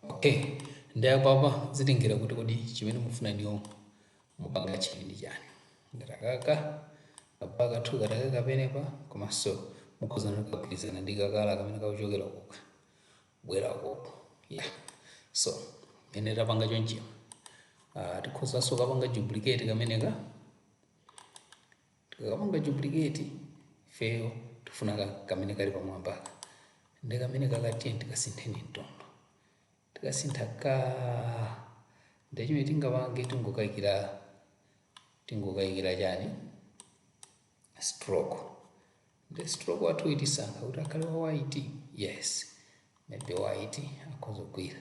Okay, ndiyapapa zitingira kuti kodi chimene mufuna ndiyo mupanga chipindi chani ngatakaka kapaka thuka takaka penepa komanso mukhoza kugwirizana ndi kakala kamene kauchokera kuka bwera koko so mene tapanga chonchi tikhozanso kapanga duplicate kameneka tikapanga duplicate feyo tifuna kamene kali pamwambaka ndi kamene kakatiye tikasintheni mtondo tikasintha ndechimene tingapange tingokayikira chani stroke. The stroke wathu itisankha kuti akhale wa white. Yes, maybe white akhoza kugwira.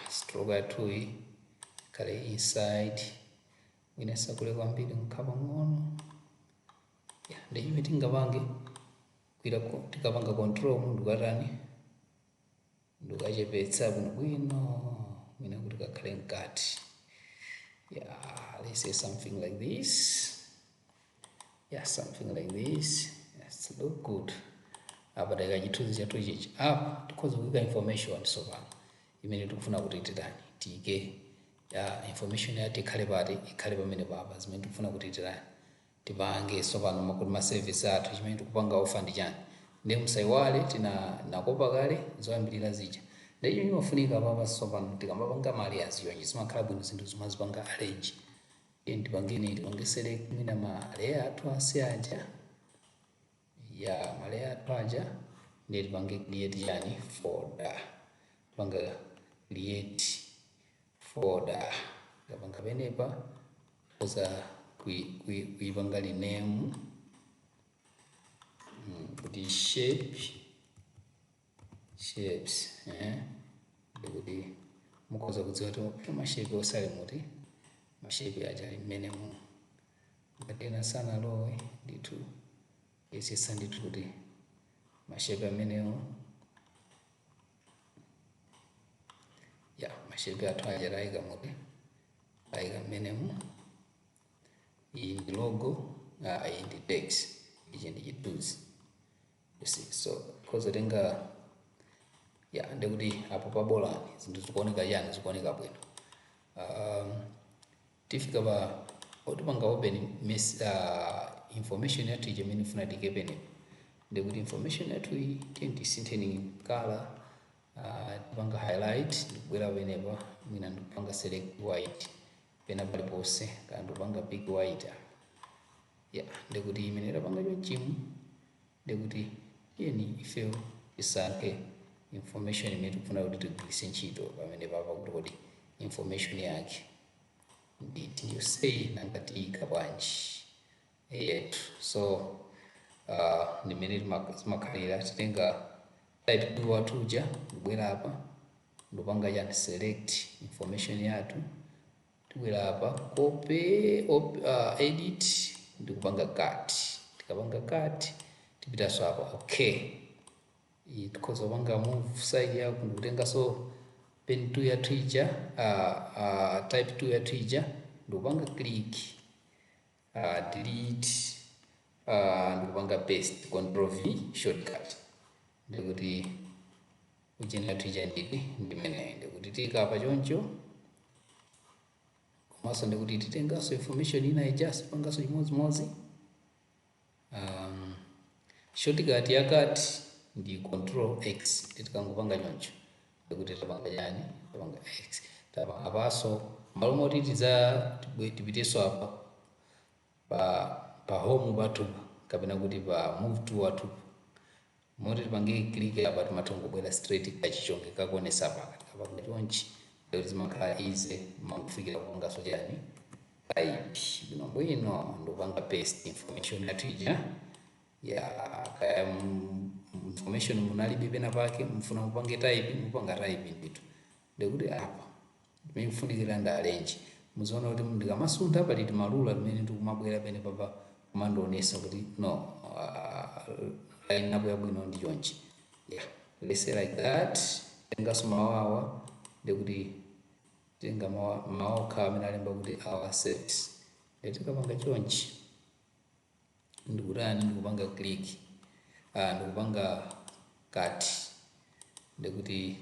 Stroke yathu ikhale inside mwina sakule kwambiri mkhapa ng'ono. Ndechimene tingapange tikapanga control mundu katani ndukachepetsa bwino mwina kuti kakhale mkati. Let's say something like this. Something like this. Yes, look good. Apa daika chithunzi chathu ichi apa tikhoza kuika information so pano imene tikufuna kuti titirani tike information yati ikhale pati ikhale pamene papa zimene tikufuna kuti titirani tipange so pano makuti ma service athu chimene tikupanga offer ndi chani ndi musaiwale nakopa kale zoyambirira zija ndi chimene mafunika papa so pano tikamapanga mali aziyonje zimakhala bwino zinthu zimazipanga arrange tipange select mwina male athu asiaja male athu aja ndi tipange create chani folder panga create folder kapanga penepa koza kuipanga name kuti shapes ndikuti mukhoza kudziwa kuti mashape osali muti mashape ajali mmenemu ngatena sana lowe nditu yesesa nditu kuti mashape amenewo mashape athu ajali ayika muti ayika mmenemu. Iyi ndi logo, iyi ndi text, ichi ndi chithunzi. You see, so because tenga ndikuti apo pabolani zinthu zikuoneka chani zikuoneka bwino. Tifika pa otipanga open information yathu ije imene ifuna tikepene ndikuti information yathu iyi tisintheni color tipanga highlight ndikubwera penepa mwina ndikupanga select white pena palipose kana ndikupanga big white ndikuti imene tapanga chonchimu ndikuti yeni ifeyo tisankhe information imene tikufuna kuti tigwiritse ntchito pamene papa kuti kodi information yake nditi yosei nangati ikabwanji yetu. So ndimene timakhalira titenga type 2 watuja kubwera apa ndipanga chani select information yathu tibwera apa copy edit ndikupanga cut tikapanga cut tipitaso apa okay tikhoza kupanga move side yako ndikutenga so pen 2 yathu ija type 2 yathu ija ndikupanga click delete ndikupanga paste control v shortcut ndikuti ujeni yathu ija ndimene ndikuti tikapa choncho komanso ndikuti titengaso information ina just pangaso chimodzimodzi. Shortcut yakati ndi control x titikangopanga choncho ndikuti tapanga chani tapanga x tapanga apaso malo moti tipiteso apa pa home patupa kapena kuti pa move to watupa moti tipange click apa timatongobwera straight kachichonge kakuonesa apa tikapanga chonchi ndikuti zimakhala easy makufikira kupangaso chani type bwino ndikupanga paste information yathu ija kaya information munalibe pena pake mfuna mupange type mupanga type nditu ndikuti apa ndimene kufunikira nda arrange muziona kuti ndikamasuntha apa titi malula limene ndikumabwera pene papa kumandionesa kuti no line up yabwino ndi chonchi. Let's say like that. Tengaso mawawa ndikuti tenga mawawa kama amene alemba kuti our service tikapanga chonchi ndikutani ndikupanga click ndikupanga cut ndikuti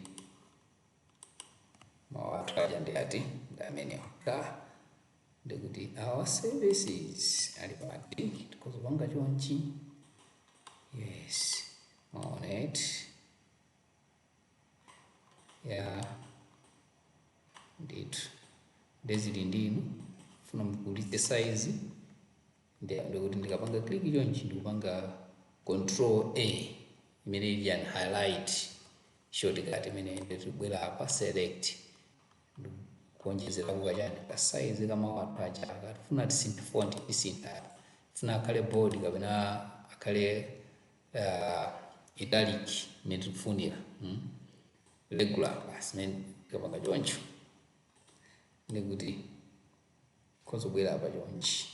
mawu athu aja ndi ati ndi amenewa ndikuti our services ali pati tikuzopanga chonchi. Yes, on it. Yeah, ndithu ndezili ndinu funa mkulitse size ndikuti ndikapanga click chonchi ndikupanga control A imene ili yani highlight shortcut imene ndikubwera apa select kuonjezera kukachani ka size kama watu aja akafuna tisinthe font tisintha funa akhale bold kapena akhale italic imene tikufunira regular basi imene kapanga choncho ndikuti kozobwera apa chonchi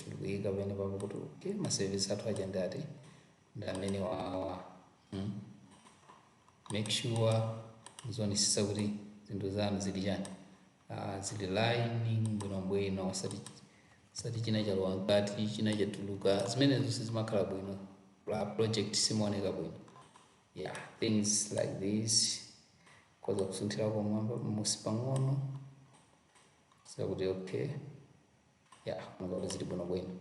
ndikuyika pene papo kuti okay maservice athu aja ndati ndi amene wawa make sure muzonisisa kuti zinthu zanu zili chani zili lining bwinobwino sati china chalowa mkati china chatuluka zimene zonse zimakhala bwino project simaoneka bwino. Yeah, things like this koza kusunthirako mwamba musi pang'ono sakuti okay. Yeah, kunga zili bwinobwino.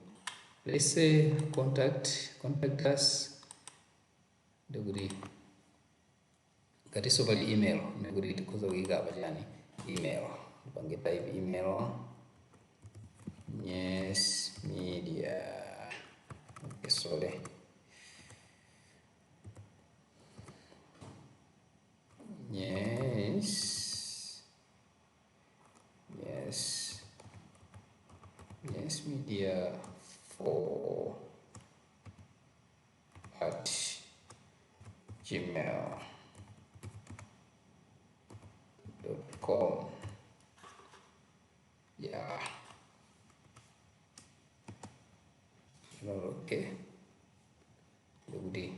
Let's say contact us ndikuti ngatiso pali email ndikuti tikoza kuyika apa chani email ndipange type email Yes Media. Okay, sorry. Yes Media 4 at gmail.com. Yeah. Okay. Jadi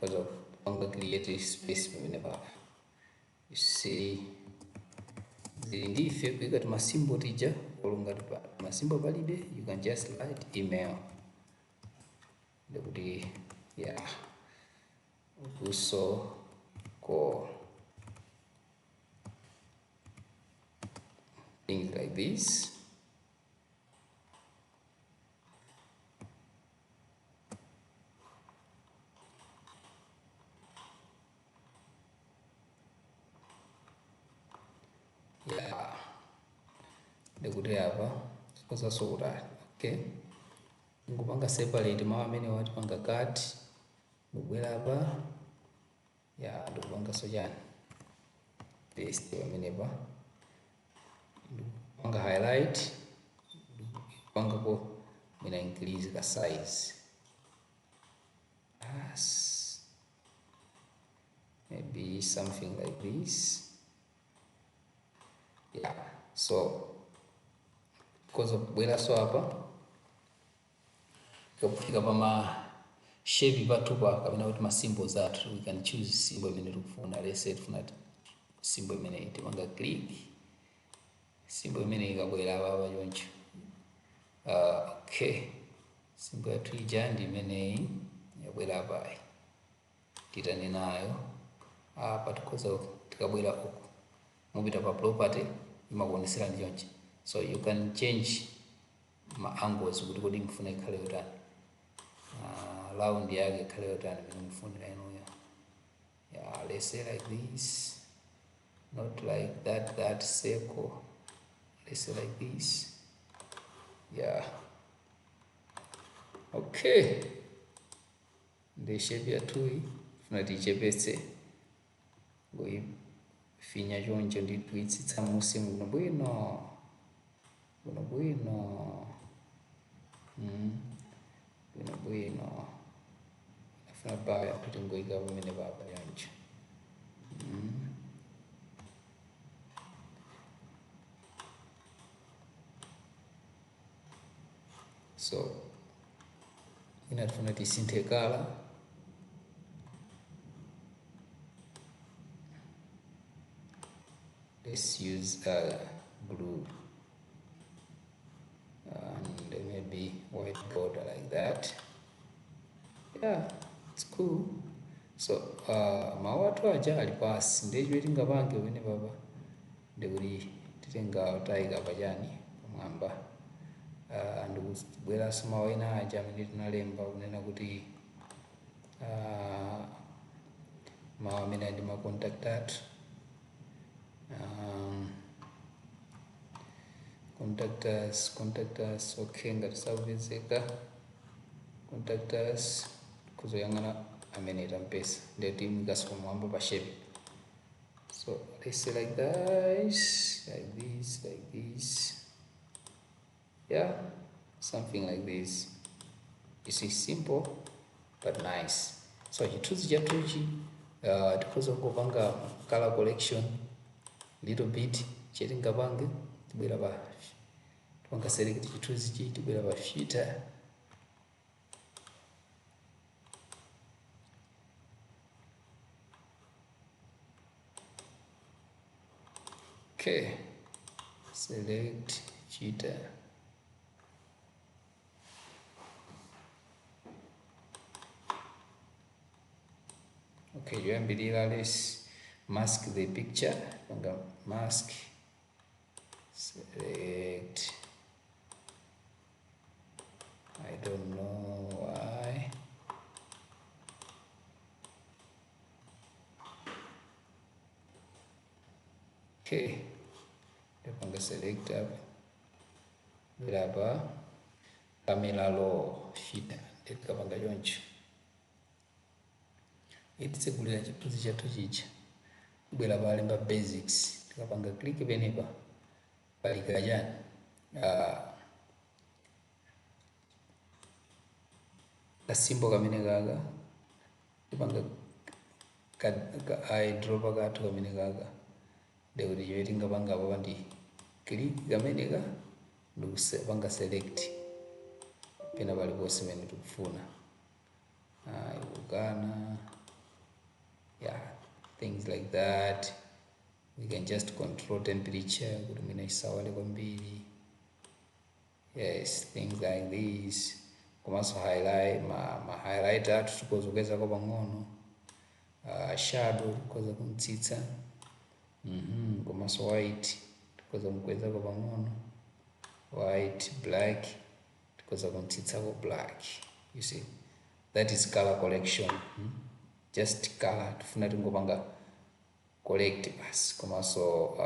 kalau pangkat create space whenever you see the if you got masimbo tija or nggak masimbo palibe you can just write email. Jadi ya uso ko things like this. Ya, ndikuti apa koza sura okay ngupanga separate mawu amene wati panga cut ndikubwera apa ya ndikupanga sochani paste pamenepa ndikupanga highlight ndikupanga ko mina increase ka size maybe something like this. Yeah, so because of bwera so apa kapika pama shape patupa kapena kuti ma symbols athu we can choose symbol imene tikufuna. Let's say tufuna symbol imene tipanga click symbol imene ikabwera apa choncho okay symbol yathu ija ndi imene yabwera apa titani nayo apa tikoza tikabwera uku mupita pa property imakuonesera ndi chonchi so you can change ma angles kuti kodi mfuna ikhale yotani round yake ikhale yotani imene mfunira inuyo. Yeah, let's say like this, not like that circle. Let's say like this. Yeah, okay the shape yathu funa tichepetse finya choncho ndi tuitsitsa musi bwino afuna baya kuti ngoika pamene papa choncho so ina tufuna tisinthe color let's use blue and maybe white. white border like that. Yeah, it's cool. So mawatu aja ali pasi ndechwe tingapange wene baba ndikuti titenga utayika pachani pamwamba. Ndikubweranso mawu ena aja amene tinalemba kunena kuti mawu amene ndi ma contact athu. Contact us, okay, ngati sakupezeka contact us kuzoyang'ana amene tampesa ndeti mikaso pamwamba pa shape. So let's say like this, like this, yeah, something like this. You see, simple but nice. So chithunzi chathuchi tikhoza kupanga color collection little bit chetingapange tibwera pa tipanga select chithunzi chi tibwera pa filter. Okay, select cheetah. Okay, let's mask the picture. Mask, select. I don't know why. Okay, I'm select up. Berapa? Camera low filter. Tikapanga choncho. Titsegulira chithunzi chathu chicha kubwera palemba basics tikapanga click penepa pali kachani kasimbo kamene kaka tipanga eyedrop kathu kamene kaka ndikuti chimene tingapanga apa ndi click kamene ka ndikupanga select pena paliponse pamene tikufuna ikukana. Yeah, things like that. We can just control temperature. Yes, things like this. Komanso highlight, ma highlighter tukuzogeza kwa pang'ono. Shadow tukoza kumtsitsa. Komanso white tukoza mkweza kwa pang'ono. White, black tukoza kumtsitsa kwa black. You see, that is color collection. Just color tufuna tingopanga collect basi komanso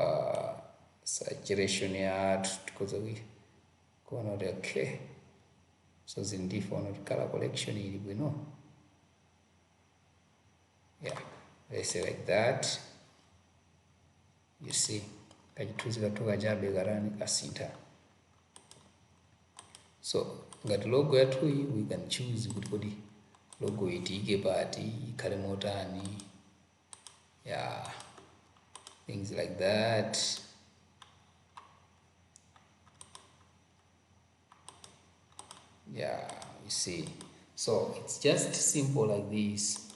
saturation ya tukoza kuona kuti okay, so zindifuna kuti color collection ili bwino. Yeah, let's say like that. You see, kachithunzi kathuka chabe karani kasintha. So ngati logo yathu we can choose kuti logo itike pati ikhale motani. Yeah, things like that. Yeah, you see, so it's just simple like this.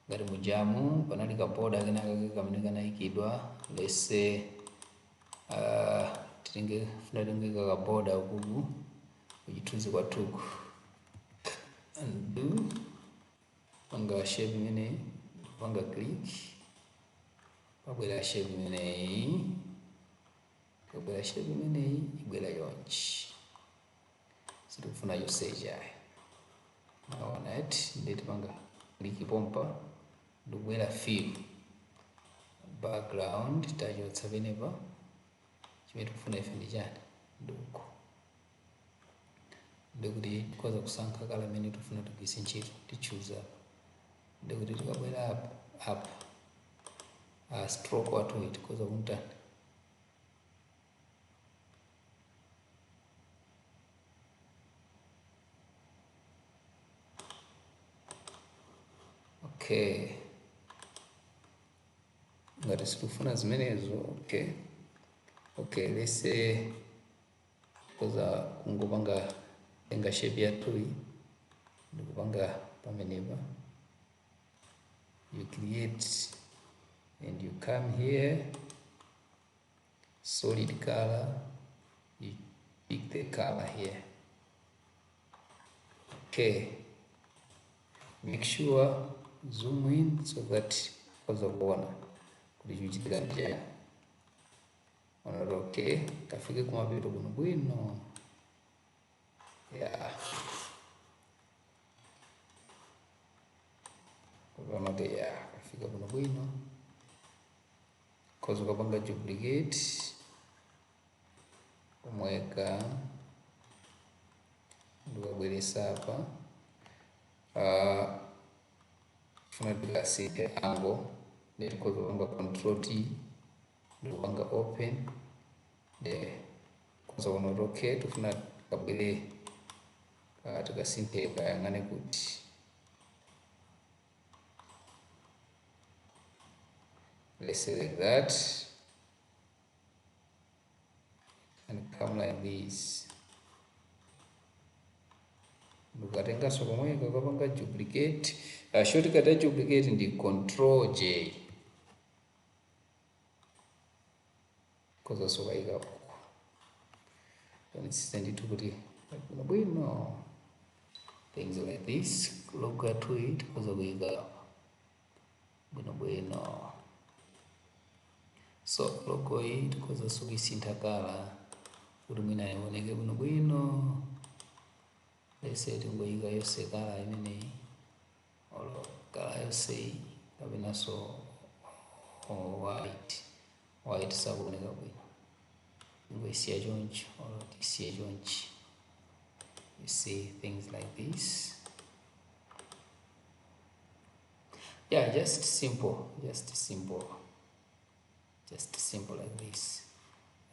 Ngati mujamu panali kaboda kenaka kamene kanayikidwa. Let's say funa tinge kaboda ukuku kuchithunzi kwathuku. Undo, panga shape mene, panga click, pabwera shape mene, pabwera shape mene, ibwera yonchi. So tukufuna usage ayi. Naona it, ndeti panga click pompa, ndibwera fill, background, tachotsa penepa, chimene tikufuna ife ndi chani, nduku. Ndikuti tikoza kusankha kala mene tufuna tugwise ntchito tichoose apa. Ndikuti tikabwera up stroke wathu tikoza kumtanda. Okay, ngati sikufuna zimenezo. Okay, let's say tikoza kungopanga tenga shape yathu ndikupanga pamenepa. You create and you come here, solid color, you pick the color here. Okay, make sure zoom in so that ukoza kuona kuti chikuchitika njani. Okay, kafike kumapito kuno bwino. Yeah, kukamate ya kafika kuno bwino. Koza ukapanga duplicate umweka ndikabweresa apa. Funa tikasite angle ndikoza kupanga control T ndikupanga open de koza kuno rotate tufuna kabwere tikasinte kayang'ane kuti let's say like that and come like this. Ndikatenga sokomweka ukapanga duplicate. Shortcut ya duplicate ndi control J. Koza sokaika uko. Ndithu kuti bwino. Things like this. Look at it. Koza kuika bwino. So logo hii koza sukisintha kala kuti mwina ioneke bwino. Let's say tingoyika yose kala imeneyi olo kala yose kapena so white sakuoneka bwino. Ngoisiya chonchi olo tisiye chonchi. You see things like this. Yeah, just simple like this.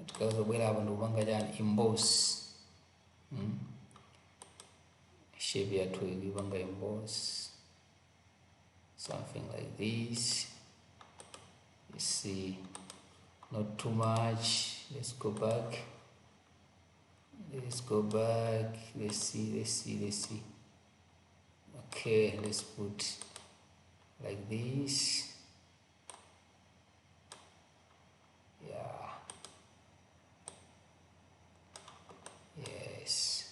Tukaweza bwera hapa ndikupanga chani emboss. Shape yathu ikupanga emboss something like this. You see, not too much. Let's go back. Let's see. Okay, let's put like this. Yeah. Yes.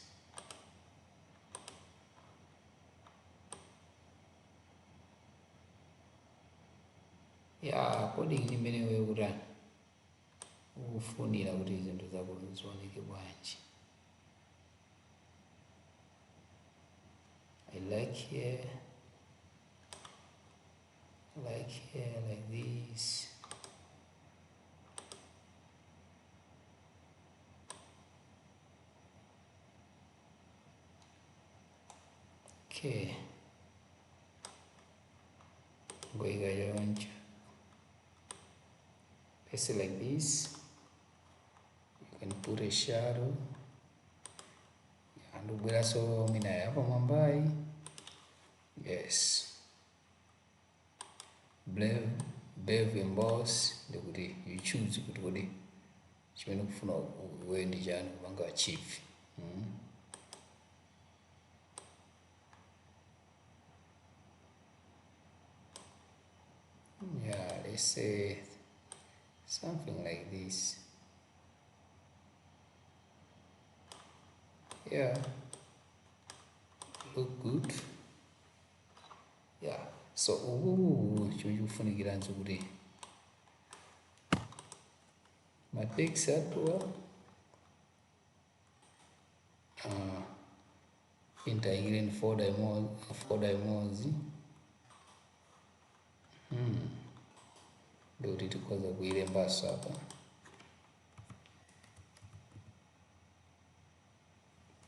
Yeah, coding ni mene wewe kutani ufunira kuti izinto zako zioneke bwanji. I like here like this. Okay, ngoiga yonje paste like this. You can put a shadow and ubwera so mina yapa mwambai. Yes, bevel emboss ndikuti you choose kuti kodi chimene kufuna uwe ndi chani kupanga achieve. Yeah, let's say something like this. Yeah, look good. Yeah, so chimene chikufunikira nso kuti matext atwa intayikire ni folder imodzi. Ndikuti tikhoza kuilembaso apa.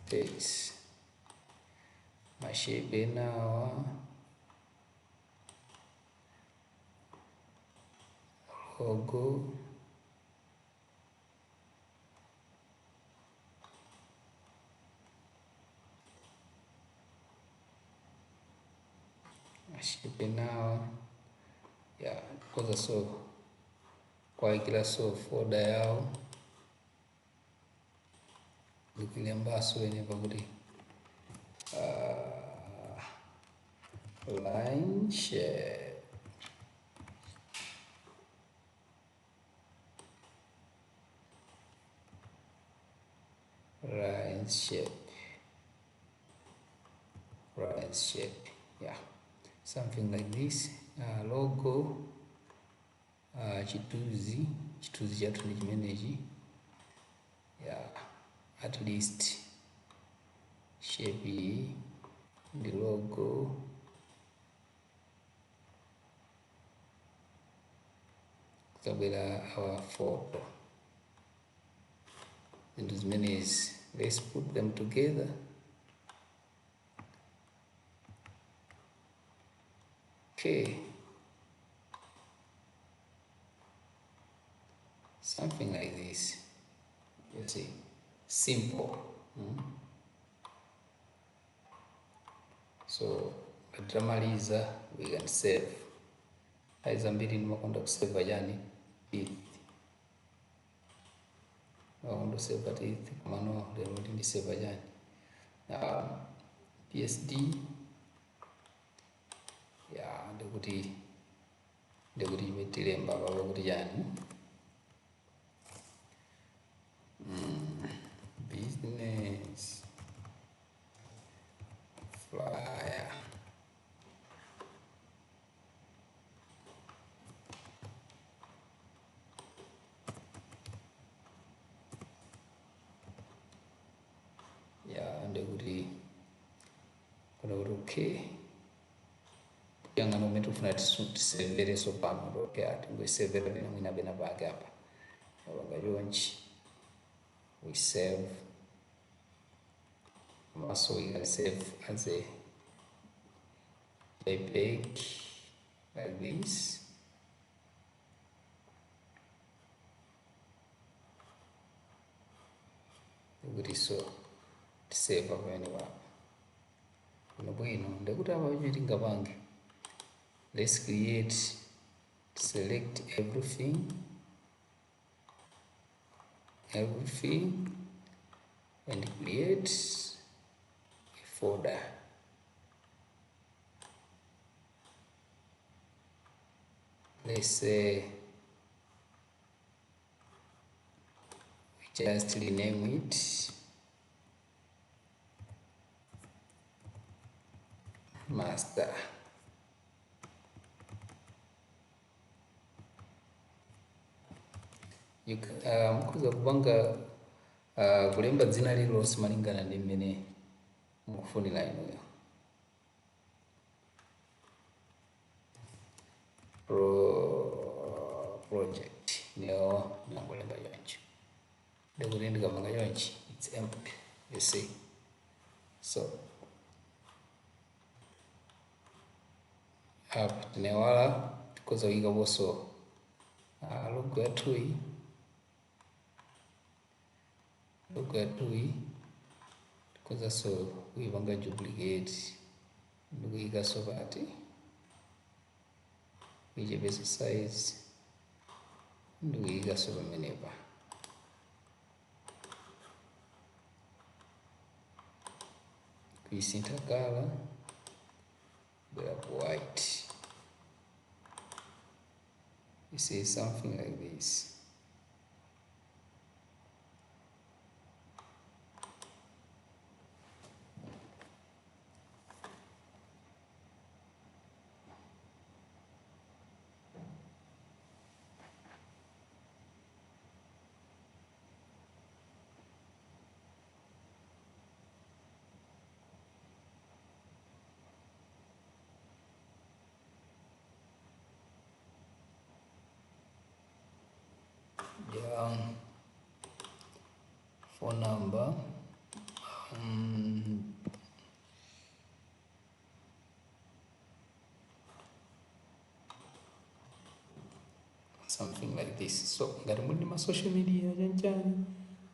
Text mashape enawa logo mashape enawa. Yeah, koza so kwaikira so folder yawo ndikilembaso ene pakuti line shape. Line shape. as shape. Yeah, something like this. Logo chituzi chathu ndi chimenechi. Yeah, at least shape the logo. Tabela our photo. And as many as let's put them together. Okay, something like this. You see, simple. So katamaliza we can save. Aiza mbili nimakwenda kusave jani teeth. Nakwenda save teeth kama no lero ndi save jani. PSD ya ndikuti imetilemba baba kuti jani. Business flyer. Ya ndikuti kuna okay. Yang anu metufuna tisevere so pano okay ati ngwesevere bena mwina bena bage apa. Abanga yonchi. We save. Also we can save as a JPEG like this. Kuti so save apa anyway. Kuno bwino ndekuti apa chiti ngapange. Let's create, select everything and create a folder. Let's say we just rename it master. Mkuza kupanga kulemba dzina lililonse malingana ndi mmene mukufunira inuyo. Project niyo nangolemba yonchi. Ndikuti ndikamanga yonchi it's empty, you see. So apa tinewala tikoza kuyika boso logo yathuyi. Because so we want to duplicate we got so bati we base size we got so many ba we center color black white. You see something like this. Phone number, something like this. So ngati muli ma social media chanchani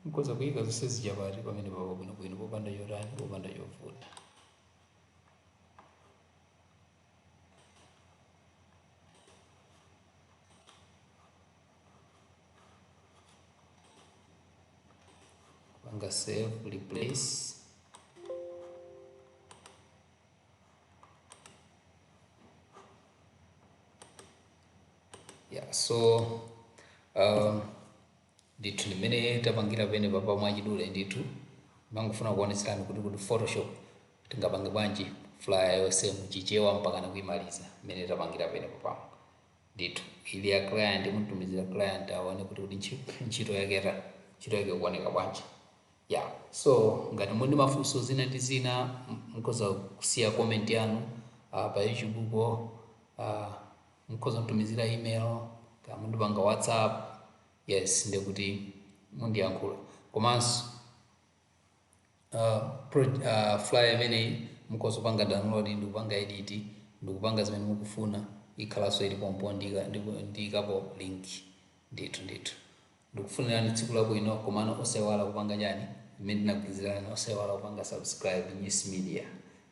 mkoza kuyika zonse zijabati pamene baba bwino popanda yorani popanda yovuta. Save, replace. Yeah, so nditu nimene tapangira pene papa mwachidule nditu mangofuna kuonetserani kuti Photoshop tingapange bwanji flyer yonse muchichewa mpaka nakuimaliza imene tapangira penepo pamo ndithu. Ili ya client mutumizira client aone kuti ntchito yake kuoneka bwanji. So ngati muli mafunso zina ndi zina mukhoza kusiya comment yanu pa YouTube ko, mukhoza kutumizira email kama mundipanga WhatsApp. Yes, ndekuti mundiyankhula. Komanso flyer imene mukhoza kupanga download ndi kupanga edit ndi kupanga zimene mukufuna ikhalanso ili pompo ndikapo link ndithu. Ndikufunirani tsiku labwino, komano osewala kupanga chani imene ndinakuzirani, osewala kupanga subscribe Nyisi Media.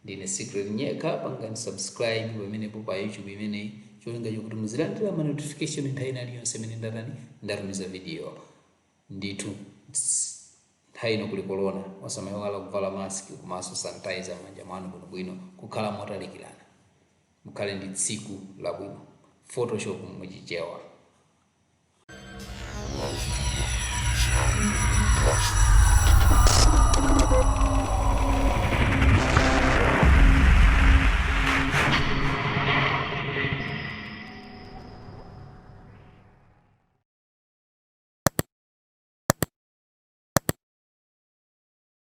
Ndine Secret Nyeka, pangani subscribe pamenepo pa YouTube imene cholinga chokuti muzilandira ma notification nthawi iliyonse imene ndatumiza video ndithu. Nthawi ino kuli corona, osamaiwala kuvala mask komanso sanitizer manja mwanu bwinobwino, kukhala motalikirana. Mukhale ndi tsiku labwino. Photoshop muchichewa.